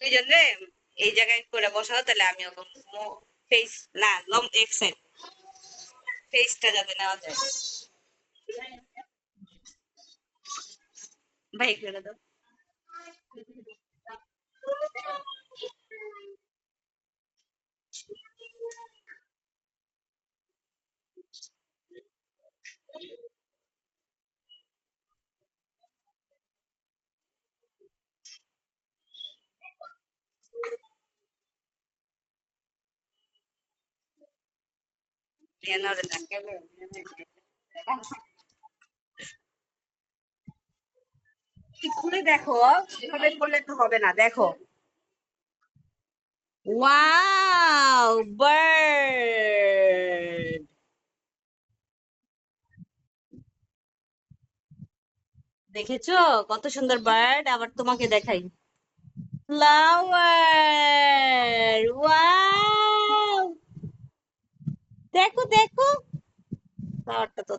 দুইজন রে এই জায়গায় করে বসাও, তাহলে আমিও ফেস না লং এক্সেল ফেসটা যাতে নেওয়া যায়। ভাই করে দাও। কেন রে তাকে খুলে দেখো, এভাবে করলে তো হবে না, দেখো। Wow, bird. দেখেছো কত সুন্দর বার্ড? আবার তোমাকে দেখাই, ফ্লাওয়ার। ওয়াও, দেখো দেখো, ফ্লাওয়ারটা তো